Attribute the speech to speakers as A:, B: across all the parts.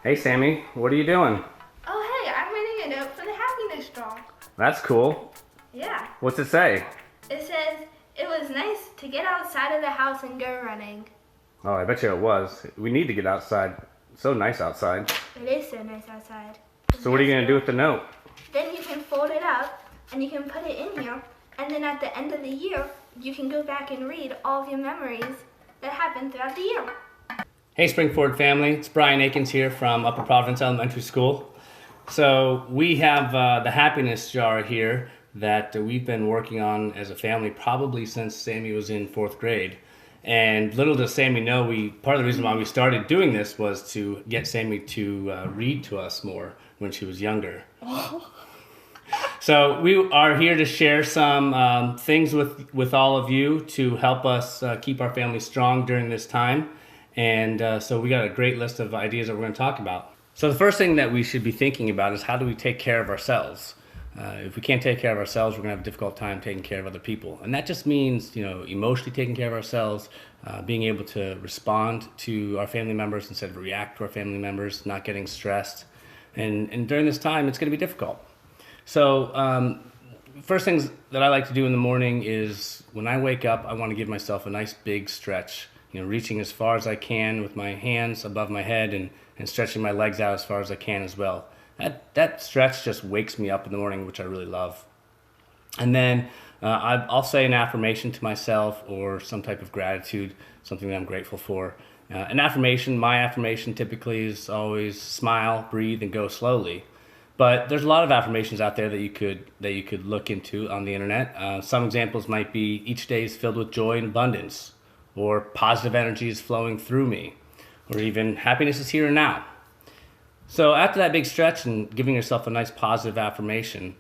A: Hey Sammy, what are you doing?
B: Oh, hey, I'm reading a note for the happiness jar.
A: That's cool.
B: Yeah.
A: What's it say?
B: It says, it was nice to get outside of the house and go running.
A: Oh, I bet you it was. We need to get outside. It's so nice outside.
B: It is so nice outside.
A: So what are you gonna do with the note?
B: Then you can fold it up and you can put it in here. And then at the end of the year, you can go back and read all of your memories that happened throughout the year.
A: Hey Springford family, it's Brian Akins here from Upper Providence Elementary School. So we have the happiness jar here that we've been working on as a family probably since Sammy was in 4th grade. And little does Sammy know, part of the reason why we started doing this was to get Sammy to read to us more when she was younger. So we are here to share some things with all of you to help us keep our family strong during this time. And so we got a great list of ideas that we're going to talk about. So the first thing that we should be thinking about is how do we take care of ourselves? If we can't take care of ourselves, we're going to have a difficult time taking care of other people. And that just means, emotionally taking care of ourselves, being able to respond to our family members instead of react to our family members, not getting stressed. And during this time, it's going to be difficult. So first things that I like to do in the morning is when I wake up, I want to give myself a nice big stretch, reaching as far as I can with my hands above my head and stretching my legs out as far as I can as well. That stretch just wakes me up in the morning, which I really love. And then I'll say an affirmation to myself or some type of gratitude, something that I'm grateful for. My affirmation typically is always smile, breathe, and go slowly. But there's a lot of affirmations out there that you could look into on the internet. Some examples might be each day is filled with joy and abundance, or positive energy is flowing through me, or even happiness is here and now. So after that big stretch and giving yourself a nice positive affirmation,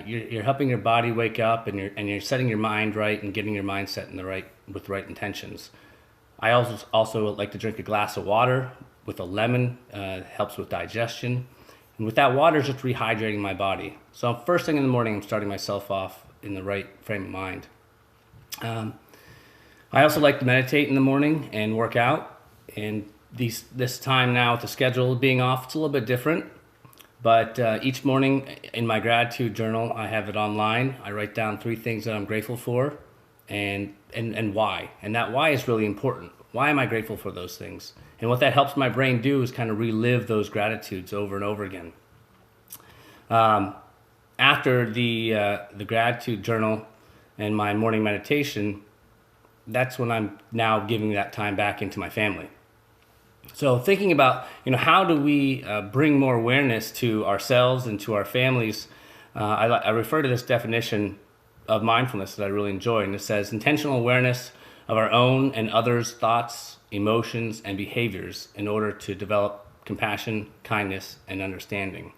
A: you're helping your body wake up and you're setting your mind right and getting your mindset with the right intentions. I also like to drink a glass of water with a lemon. Helps with digestion. And with that water, just rehydrating my body. So first thing in the morning, I'm starting myself off in the right frame of mind. I also like to meditate in the morning and work out. And this time now with the schedule being off, it's a little bit different. But each morning in my gratitude journal, I have it online. I write down 3 things that I'm grateful for and why. And that why is really important. Why am I grateful for those things? And what that helps my brain do is kind of relive those gratitudes over and over again. After the gratitude journal and my morning meditation, that's when I'm now giving that time back into my family. So thinking about, how do we bring more awareness to ourselves and to our families, I refer to this definition of mindfulness that I really enjoy, and it says intentional awareness of our own and others' thoughts, emotions, and behaviors in order to develop compassion, kindness, and understanding.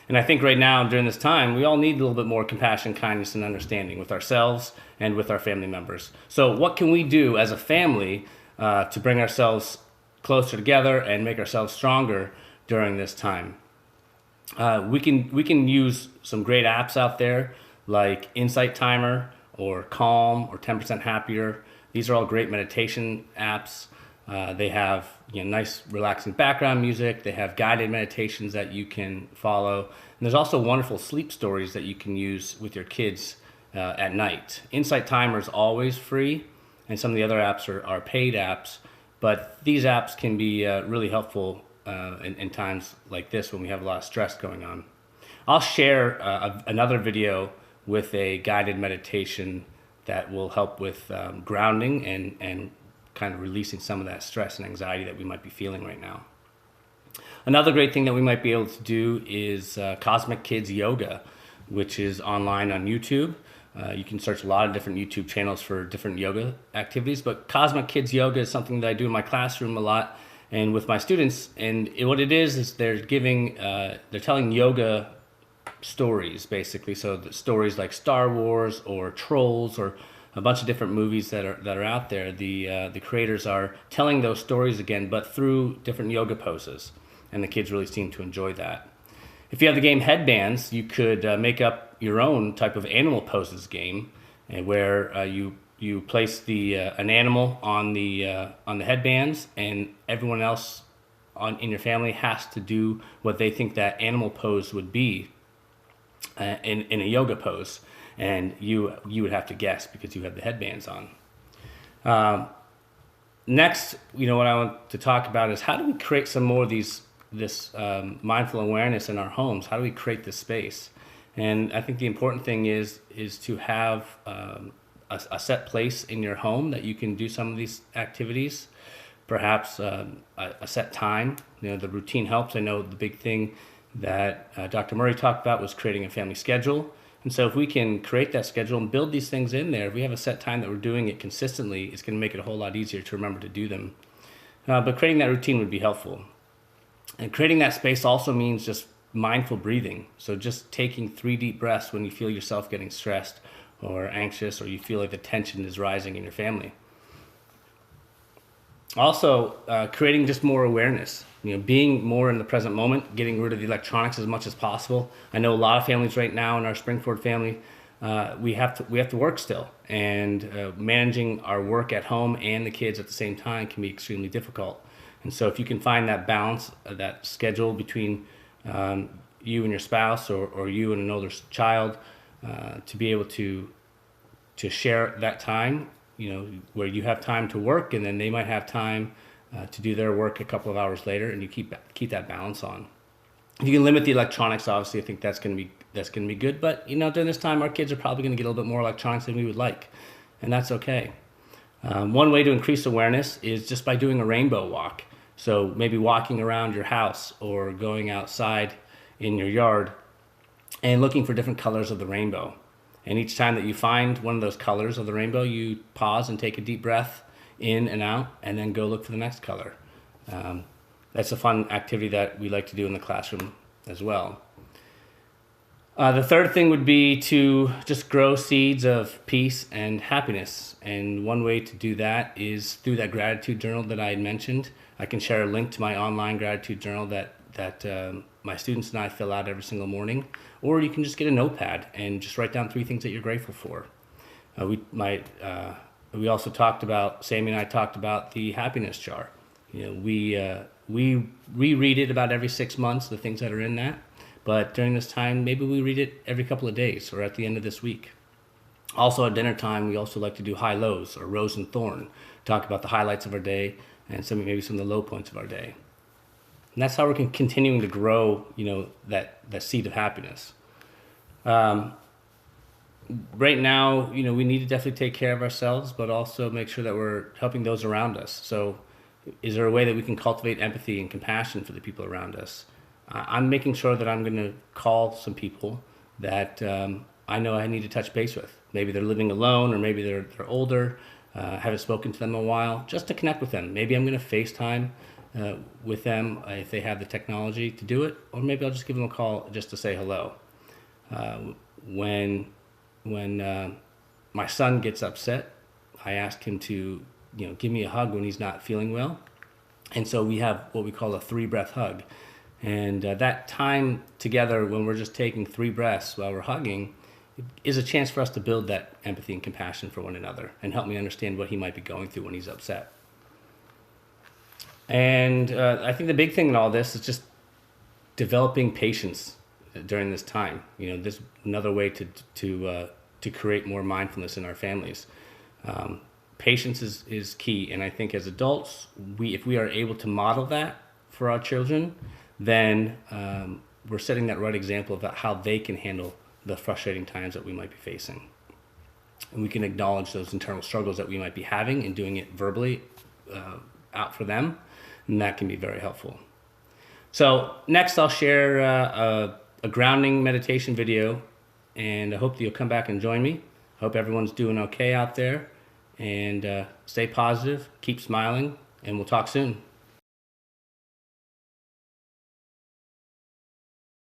A: And I think right now, during this time, we all need a little bit more compassion, kindness, and understanding with ourselves and with our family members. So what can we do as a family to bring ourselves closer together and make ourselves stronger during this time? We can use some great apps out there like Insight Timer or Calm or 10% Happier. These are all great meditation apps. They have nice relaxing background music. They have guided meditations that you can follow. And there's also wonderful sleep stories that you can use with your kids at night. Insight Timer is always free, and some of the other apps are paid apps. But these apps can be really helpful in times like this when we have a lot of stress going on. I'll share another video with a guided meditation that will help with grounding and kind of releasing some of that stress and anxiety that we might be feeling right now. Another great thing that we might be able to do is Cosmic Kids Yoga, which is online on YouTube. You can search a lot of different YouTube channels for different yoga activities, but Cosmic Kids Yoga is something that I do in my classroom a lot and with my students. And what it is they're telling yoga stories, basically. So the stories like Star Wars or Trolls or a bunch of different movies that are out there. The creators are telling those stories again, but through different yoga poses, and the kids really seem to enjoy that. If you have the game Headbands, you could make up your own type of animal poses game, where you place an animal on the headbands, and everyone else in your family has to do what they think that animal pose would be in a yoga pose, and you would have to guess because you have the headbands on. Next, what I want to talk about is how do we create some more of this mindful awareness in our homes? How do we create this space? And I think the important thing is to have a set place in your home that you can do some of these activities. Perhaps a set time. The routine helps. I know the big thing that Dr. Murray talked about was creating a family schedule. And so if we can create that schedule and build these things in there, if we have a set time that we're doing it consistently, it's going to make it a whole lot easier to remember to do them. But creating that routine would be helpful. And creating that space also means just mindful breathing. So just taking 3 deep breaths when you feel yourself getting stressed or anxious, or you feel like the tension is rising in your family. Also, creating just more awareness, being more in the present moment, getting rid of the electronics as much as possible. I know a lot of families right now in our Springford family, we have to work still, and managing our work at home and the kids at the same time can be extremely difficult. And so if you can find that balance, that schedule between you and your spouse, or you and an older child, to be able to share that time, where you have time to work and then they might have time to do their work a couple of hours later, and you keep that balance on. If you can limit the electronics, obviously, I think that's going to be good. But during this time, our kids are probably going to get a little bit more electronics than we would like, and that's okay. One way to increase awareness is just by doing a rainbow walk. So maybe walking around your house or going outside in your yard and looking for different colors of the rainbow. And each time that you find one of those colors of the rainbow, you pause and take a deep breath in and out, and then go look for the next color. That's a fun activity that we like to do in the classroom as well. The third thing would be to just grow seeds of peace and happiness. And one way to do that is through that gratitude journal that I had mentioned. I can share a link to my online gratitude journal that my students and I fill out every single morning. Or you can just get a notepad and just write down 3 things that you're grateful for. We also talked about, Sammy and I talked about the happiness jar. We reread it about every 6 months, the things that are in that. But during this time, maybe we read it every couple of days or at the end of this week. Also at dinner time, we also like to do high lows, or rose and thorn. Talk about the highlights of our day and maybe some of the low points of our day. And that's how we're continuing to grow, that seed of happiness. Right now, we need to definitely take care of ourselves, but also make sure that we're helping those around us. So is there a way that we can cultivate empathy and compassion for the people around us? I'm making sure that I'm going to call some people that I know I need to touch base with. Maybe they're living alone, or maybe they're older, haven't spoken to them in a while, just to connect with them. Maybe I'm going to FaceTime with them if they have the technology to do it, or maybe I'll just give them a call just to say hello. When my son gets upset, I ask him to give me a hug when he's not feeling well, and so we have what we call a 3-breath hug. And that time together when we're just taking 3 breaths while we're hugging is a chance for us to build that empathy and compassion for one another and help me understand what he might be going through when he's upset. And I think the big thing in all this is just developing patience during this time. This is another way to create more mindfulness in our families. Patience is key, and I think as adults, if we are able to model that for our children, then we're setting that right example about how they can handle the frustrating times that we might be facing. And we can acknowledge those internal struggles that we might be having and doing it verbally out for them, and that can be very helpful. So next I'll share a grounding meditation video, and I hope that you'll come back and join me. I hope everyone's doing okay out there, and stay positive, keep smiling, and we'll talk soon.